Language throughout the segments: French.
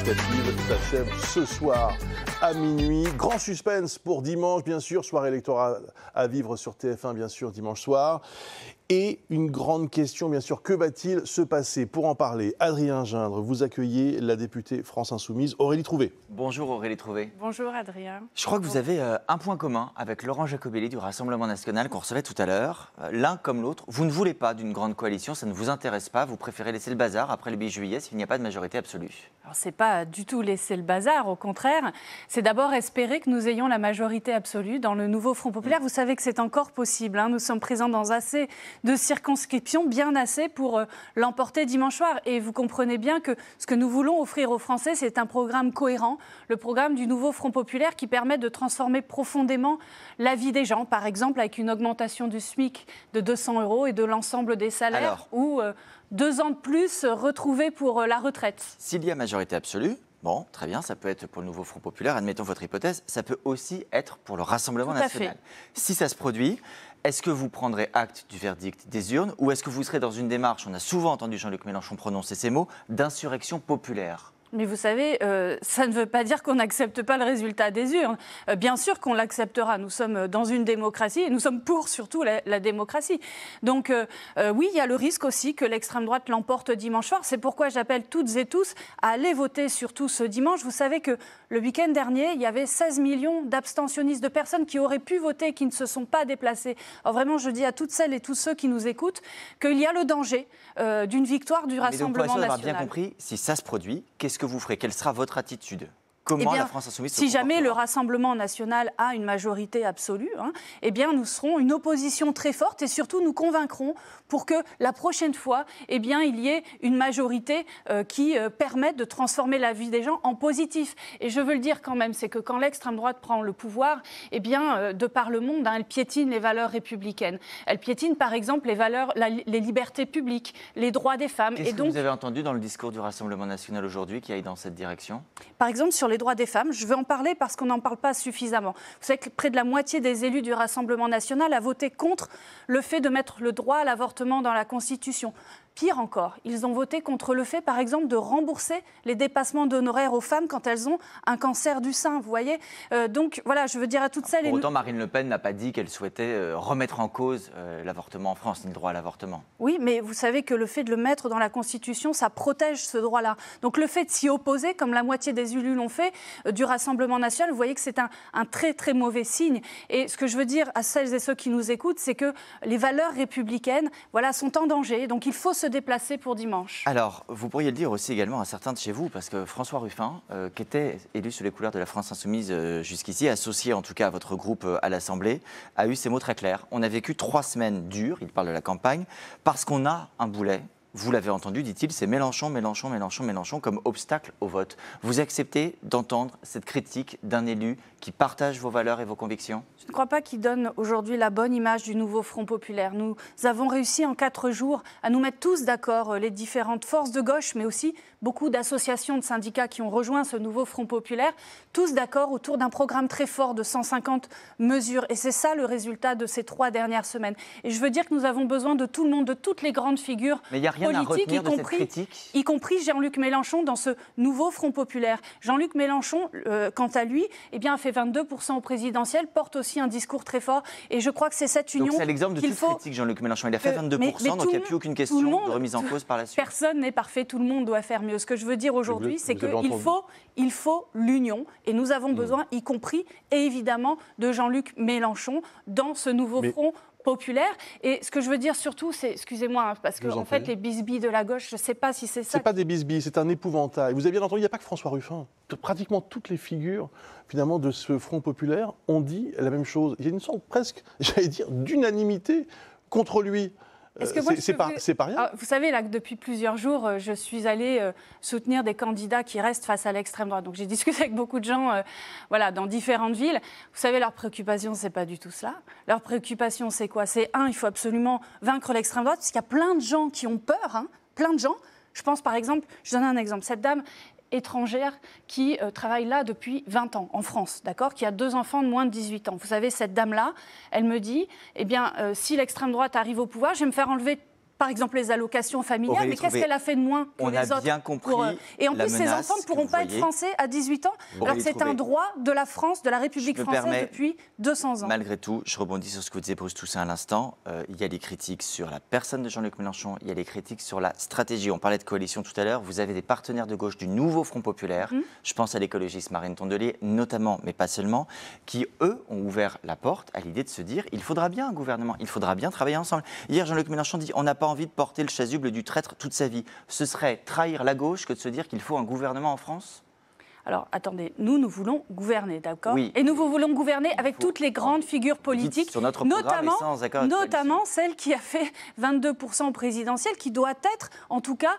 législatives s'achèvent ce soir à minuit. Grand suspense pour dimanche, bien sûr, soirée électorale à vivre sur TF1, bien sûr, dimanche soir. Et une grande question, bien sûr, que va-t-il se passer? Pour en parler, Adrien Gindre, vous accueillez la députée France Insoumise, Aurélie Trouvé. Bonjour Aurélie Trouvé. Bonjour Adrien. Je crois que vous avez un point commun avec Laurent Jacobelli du Rassemblement National qu'on recevait tout à l'heure. L'un comme l'autre, vous ne voulez pas d'une grande coalition, ça ne vous intéresse pas, vous préférez laisser le bazar après le 8 juillet s'il n'y a pas de majorité absolue. Alors c'est pas du tout laisser le bazar, au contraire, c'est d'abord espérer que nous ayons la majorité absolue dans le nouveau Front Populaire. Vous savez que c'est encore possible, hein. Nous sommes présents dans assez de circonscriptions, bien assez pour l'emporter dimanche soir. Et vous comprenez bien que ce que nous voulons offrir aux Français, c'est un programme cohérent, le programme du nouveau Front Populaire qui permet de transformer profondément la vie des gens, par exemple avec une augmentation du SMIC de 200 € et de l'ensemble des salaires, ou 2 ans de plus retrouvés pour la retraite. S'il y a majorité absolue, bon, très bien, ça peut être pour le nouveau Front Populaire, admettons votre hypothèse, ça peut aussi être pour le Rassemblement National. Si ça se produit, est-ce que vous prendrez acte du verdict des urnes ou est-ce que vous serez dans une démarche, on a souvent entendu Jean-Luc Mélenchon prononcer ces mots, d'insurrection populaire ? Mais vous savez, ça ne veut pas dire qu'on n'accepte pas le résultat des urnes. Bien sûr qu'on l'acceptera. Nous sommes dans une démocratie et nous sommes pour surtout la démocratie. Donc oui, il y a le risque aussi que l'extrême droite l'emporte dimanche soir. C'est pourquoi j'appelle toutes et tous à aller voter surtout ce dimanche. Vous savez que le week-end dernier, il y avait 16 millions d'abstentionnistes, de personnes qui auraient pu voter et qui ne se sont pas déplacées. Alors vraiment, je dis à toutes celles et tous ceux qui nous écoutent qu'il y a le danger d'une victoire du Rassemblement National. Mais bien compris, si ça se produit, qu'est-ce que vous ferez? Quelle sera votre attitude? Comment la France Insoumise se comportera? Si jamais le Rassemblement National a une majorité absolue, eh bien nous serons une opposition très forte et surtout nous convaincrons pour que la prochaine fois, eh bien, il y ait une majorité qui permette de transformer la vie des gens en positif. Et je veux le dire quand même, c'est que quand l'extrême droite prend le pouvoir, eh bien, de par le monde, elle piétine les valeurs républicaines. Elle piétine par exemple les libertés publiques, les droits des femmes. Qu'est-ce que vous avez entendu dans le discours du Rassemblement National aujourd'hui qui aille dans cette direction? Par exemple, sur les droits des femmes, je veux en parler parce qu'on n'en parle pas suffisamment. Vous savez que près de la moitié des élus du Rassemblement National a voté contre le fait de mettre le droit à l'avortement dans la Constitution. Pire encore, ils ont voté contre le fait, par exemple, de rembourser les dépassements d'honoraires aux femmes quand elles ont un cancer du sein, vous voyez. Donc voilà, je veux dire à toutes celles... Pour autant, Marine Le Pen n'a pas dit qu'elle souhaitait remettre en cause l'avortement en France, ni le droit à l'avortement. Oui, mais vous savez que le fait de le mettre dans la Constitution, ça protège ce droit-là. Donc le fait de s'y opposer, comme la moitié des élus l'ont fait, du Rassemblement National, vous voyez que c'est un très très mauvais signe. Et ce que je veux dire à celles et ceux qui nous écoutent, c'est que les valeurs républicaines, voilà, sont en danger. Donc il faut se déplacer pour dimanche. Alors, vous pourriez le dire aussi également à certains de chez vous, parce que François Ruffin, qui était élu sous les couleurs de la France Insoumise jusqu'ici, associé en tout cas à votre groupe à l'Assemblée, a eu ces mots très clairs. On a vécu 3 semaines dures, il parle de la campagne, parce qu'on a un boulet. Vous l'avez entendu, dit-il, c'est Mélenchon, Mélenchon, Mélenchon, Mélenchon comme obstacle au vote. Vous acceptez d'entendre cette critique d'un élu qui partage vos valeurs et vos convictions? Je ne crois pas qu'il donne aujourd'hui la bonne image du nouveau Front Populaire. Nous avons réussi en 4 jours à nous mettre tous d'accord, les différentes forces de gauche, mais aussi beaucoup d'associations de syndicats qui ont rejoint ce nouveau Front Populaire, tous d'accord autour d'un programme très fort de 150 mesures. Et c'est ça le résultat de ces 3 dernières semaines. Et je veux dire que nous avons besoin de tout le monde, de toutes les grandes figures politiques, y compris Jean-Luc Mélenchon dans ce nouveau Front Populaire. Jean-Luc Mélenchon, quant à lui, eh bien, a fait 22% au présidentiel, porte aussi un discours très fort. Et je crois que c'est cette union qu'il faut... Donc c'est l'exemple de toute critique, Jean-Luc Mélenchon. Il a fait 22%, donc il n'y a plus aucune question de remise en cause par la suite. Personne n'est parfait, tout le monde doit faire mieux. Ce que je veux dire aujourd'hui, c'est qu'il faut l'union. Et nous avons besoin, y compris, et évidemment, de Jean-Luc Mélenchon dans ce nouveau Front populaire. Et ce que je veux dire surtout, c'est, excusez-moi, parce que en fait, les bisbilles de la gauche, je ne sais pas si c'est ça. C'est pas des bisbilles, c'est un épouvantail. Vous avez bien entendu, il n'y a pas que François Ruffin. Pratiquement toutes les figures, finalement, de ce Front populaire ont dit la même chose. Il y a une sorte presque, j'allais dire, d'unanimité contre lui. C'est pas rien. Alors, vous savez, là, que depuis plusieurs jours, je suis allée soutenir des candidats qui restent face à l'extrême droite. Donc j'ai discuté avec beaucoup de gens voilà, dans différentes villes. Vous savez, leur préoccupation, c'est pas du tout cela. Leur préoccupation, c'est quoi? C'est il faut absolument vaincre l'extrême droite, parce qu'il y a plein de gens qui ont peur, plein de gens. Je pense par exemple, je donne un exemple, cette dame étrangère qui travaille là depuis 20 ans, en France, d'accord, qui a 2 enfants de moins de 18 ans. Vous savez, cette dame-là, elle me dit, eh bien, si l'extrême droite arrive au pouvoir, je vais me faire enlever par exemple les allocations familiales, mais qu'est-ce qu'elle a fait de moins que les autres? On a bien compris. Et en plus, ces enfants ne pourront pas être français à 18 ans, alors que c'est un droit de la France, de la République française depuis 200 ans. Malgré tout, je rebondis sur ce que vous disiez, Bruce Toussaint, à l'instant. Il y a des critiques sur la personne de Jean-Luc Mélenchon, il y a des critiques sur la stratégie. On parlait de coalition tout à l'heure. Vous avez des partenaires de gauche du nouveau Front populaire. Je pense à l'écologiste Marine Tondelier, notamment, mais pas seulement, qui, eux, ont ouvert la porte à l'idée de se dire il faudra bien un gouvernement, il faudra bien travailler ensemble. Hier, Jean-Luc Mélenchon dit on n'a pas envie de porter le chasuble du traître toute sa vie. Ce serait trahir la gauche que de se dire qu'il faut un gouvernement en France? Alors, attendez, nous voulons gouverner, d'accord? Oui. Et nous voulons gouverner avec toutes les grandes figures politiques, sur notre notamment celle qui a fait 22% au présidentiel, qui doit être, en tout cas,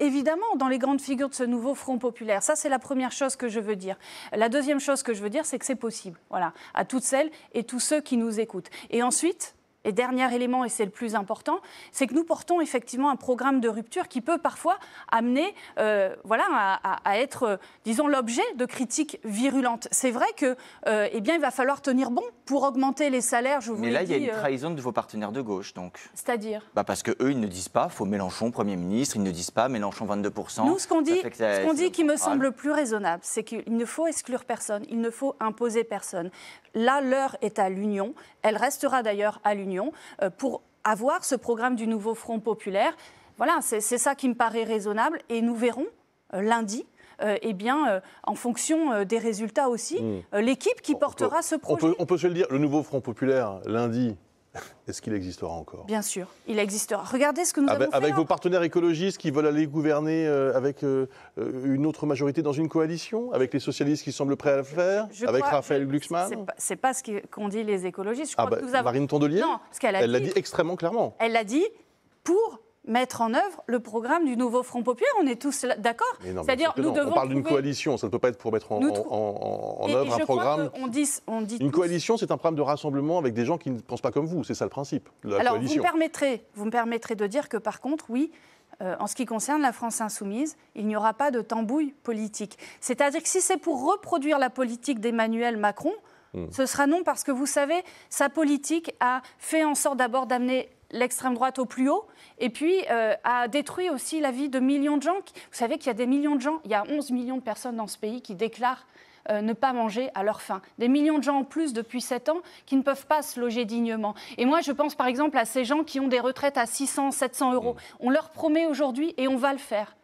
évidemment, dans les grandes figures de ce nouveau Front populaire. Ça, c'est la première chose que je veux dire. La deuxième chose que je veux dire, c'est que c'est possible, voilà, à toutes celles et tous ceux qui nous écoutent. Et ensuite... Et dernier élément, et c'est le plus important, c'est que nous portons effectivement un programme de rupture qui peut parfois amener à être, disons, l'objet de critiques virulentes. C'est vrai que, il va falloir tenir bon pour augmenter les salaires, je vous l'ai dit. Mais là, il y a une trahison de vos partenaires de gauche, donc. C'est-à-dire parce qu'eux, ils ne disent pas, faut Mélenchon Premier ministre, ils ne disent pas Mélenchon 22%. Nous, ce qu'on dit qui me semble plus raisonnable, c'est qu'il ne faut exclure personne, il ne faut imposer personne. Là, l'heure est à l'union, elle restera d'ailleurs à l'union, pour avoir ce programme du nouveau Front populaire. Voilà, c'est ça qui me paraît raisonnable, et nous verrons lundi, en fonction des résultats aussi, l'équipe qui portera ce projet. On peut se le dire, le nouveau Front populaire, lundi, est-ce qu'il existera encore? Bien sûr, il existera. Regardez ce que nous avons fait. Avec vos partenaires écologistes qui veulent aller gouverner avec une autre majorité dans une coalition, avec les socialistes qui semblent prêts à le faire, avec Raphaël Glucksmann. C'est pas ce qu'ont dit les écologistes. Je crois que nous avons... Marine Tondelier, non, elle l'a dit extrêmement clairement. Elle l'a dit pour mettre en œuvre le programme du nouveau Front populaire. On est tous d'accord. C'est-à-dire, nous devons. On parle d'une coalition, ça ne peut pas être pour mettre en œuvre un programme. Une coalition, c'est un programme de rassemblement avec des gens qui ne pensent pas comme vous. C'est ça le principe de la coalition. Vous me permettrez de dire que par contre, oui. En ce qui concerne la France insoumise, il n'y aura pas de tambouille politique. C'est-à-dire que si c'est pour reproduire la politique d'Emmanuel Macron, ce sera non, parce que vous savez, sa politique a fait en sorte d'abord d'amener l'extrême droite au plus haut, et puis a détruit aussi la vie de millions de gens. Vous savez qu'il y a des millions de gens, il y a 11 millions de personnes dans ce pays qui déclarent ne pas manger à leur faim. Des millions de gens en plus depuis 7 ans qui ne peuvent pas se loger dignement. Et moi, je pense par exemple à ces gens qui ont des retraites à 600, 700 euros. On leur promet aujourd'hui, et on va le faire,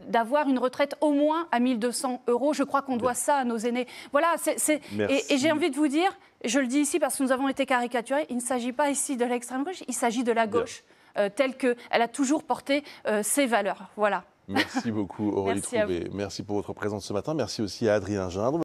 d'avoir une retraite au moins à 1200 euros. Je crois qu'on doit ça à nos aînés. Voilà, et j'ai envie de vous dire, je le dis ici parce que nous avons été caricaturés, il ne s'agit pas ici de l'extrême gauche, il s'agit de la gauche, telle qu'elle a toujours porté ses valeurs. Voilà. Merci beaucoup Aurélie Trouvé. Merci pour votre présence ce matin. Merci aussi à Adrien Gindre.